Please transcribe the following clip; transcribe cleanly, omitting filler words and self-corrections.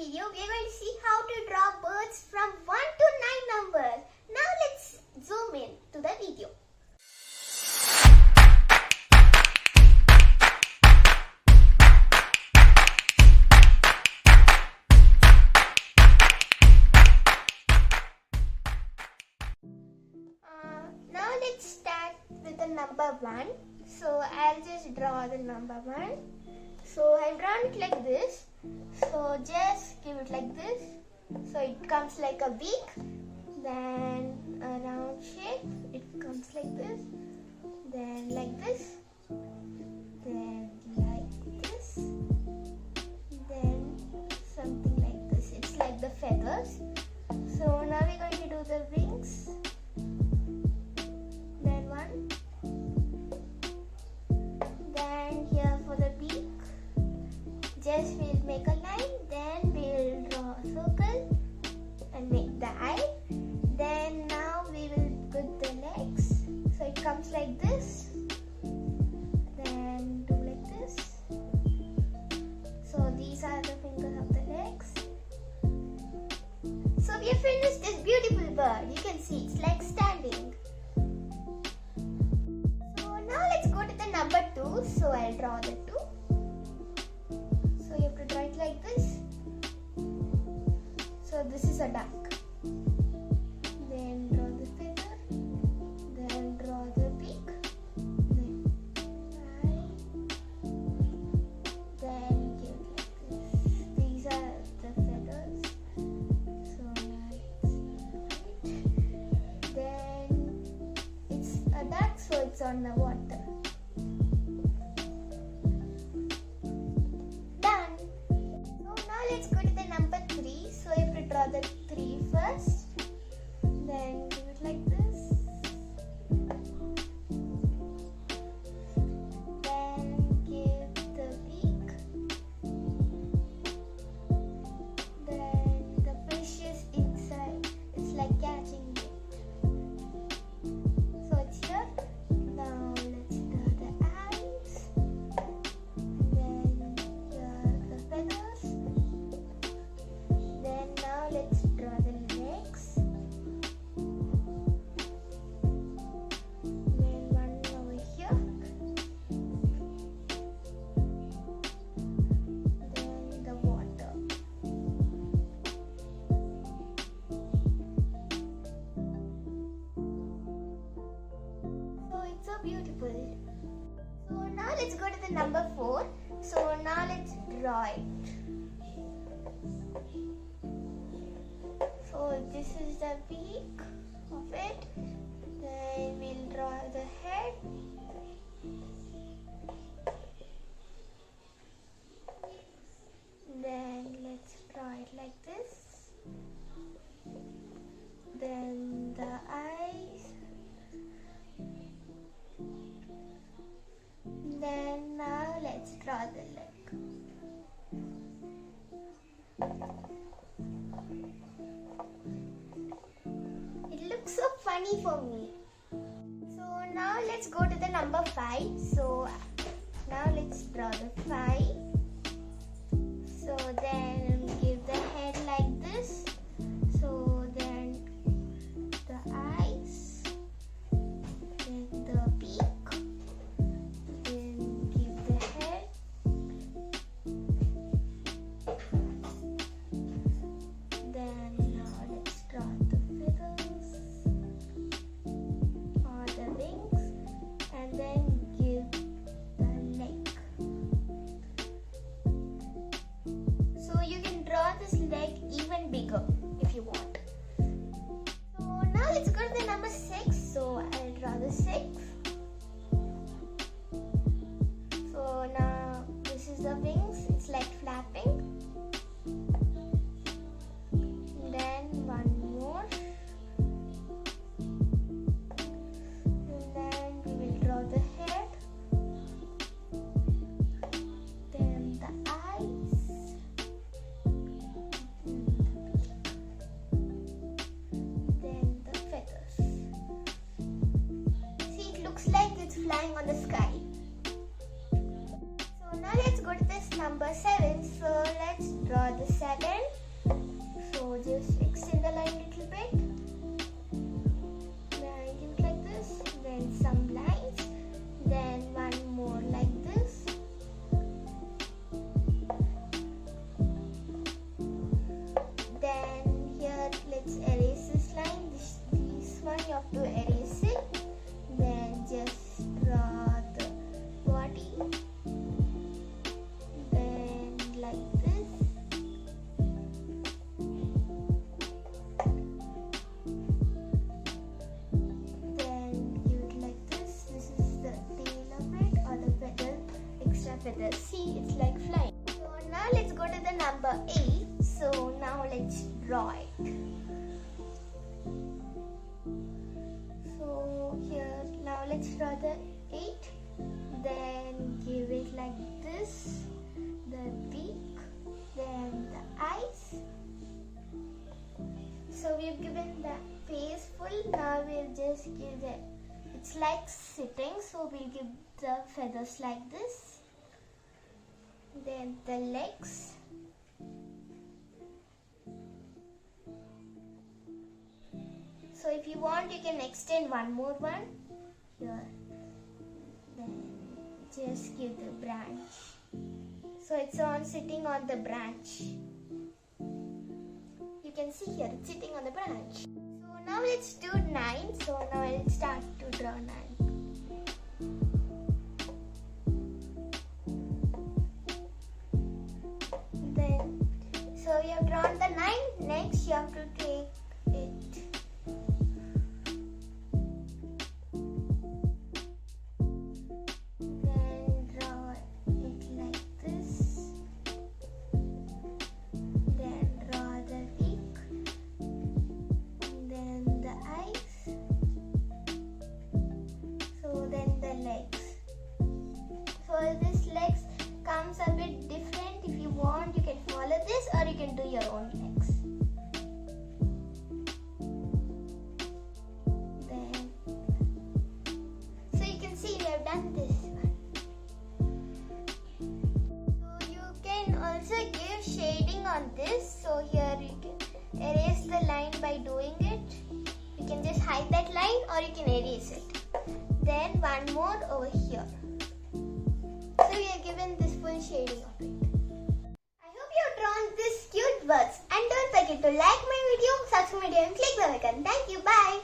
video, we are going to see how to draw birds from 1 to 9 numbers. Now let's zoom in to the video. Now let's start with the number 1. So I'll just draw the number 1. So I've drawn it like this. So just give it like this. So it comes like a beak. Then a round shape. It comes like this. Then like this. Then like this. Then something like this. It's like the feathers. So now we're going to do the wings. Then one. Then here for the beak. Just we'll make a line, then we'll draw a circle and make the eye. Then now we will put the legs. So it comes like this. Then do like this. So these are the fingers of the legs. So we have finished this beautiful bird. You can see it's like standing. So now let's go to the number 2. So I'll draw the 2. So you have to draw it like this. So this is a duck. Then draw the feather. Then draw the beak. Then eye. Then give it like this. These are the feathers. So nice. Then it's a duck, so it's on the water. Let's go to the number 3. So you have to draw the 3 first. Then do it like this. Then give the beak. Then the fishes inside. It's like catching it. So it's here. Now let's draw the eyes. Then the feathers. Then now let's draw the legs. Then one over here. Then the water. So it's so beautiful. So now let's go to the number 4. So now let's draw it. So this is the beak of it. Then we'll draw the head. Then let's draw it like this. Then the eyes. Then now let's draw the leg. So funny for me. So now let's go to the number 5. So now let's draw the 5. So then give the head like this. So then the eyes, then the beak, then give the head, then now let's draw the feathers. And then give the leg. So you can draw this leg even bigger if you want. So now let's go to the number 6. So I'll draw the 6. So now this is the wings. It's like flapping. Then one more. The head, then the eyes, then the feathers. See, it looks like it's flying on the sky. So now let's go to this number 7. So let's draw the 7. just extend the line a little bit. Then give it like this. Then some lines. Then one more like this. Then here let's erase this line. This one you have to erase it. Then just draw the body. Then like this. Then give it like this. This is the tail of it, or the feather, extra feathers. See, it's like flying. So now let's go to the number 8. So now let's draw it. So here now let's draw the 8. Then give it like this. The beak. Then the eyes. So we've given the face full. Now we'll just give it. It's like sitting. So we'll give the feathers like this. Then the legs. So if you want, you can extend one more one here. Then just give the branch. So it's sitting on the branch. You can see here, it's sitting on the branch. So now let's do 9. So now I'll start to draw 9. Then, so you have drawn the 9. Next, you have to take it. So this legs comes a bit different. If you want, you can follow this, or you can do your own legs. Then, so you can see we have done this one. So you can also give shading on this. So here you can erase the line by doing it. You can just hide that line, or you can erase it. Then one more over here. So we are given this full shading of it. I hope you have drawn these cute birds. And don't forget to like my video, subscribe my video and click the icon. Thank you. Bye.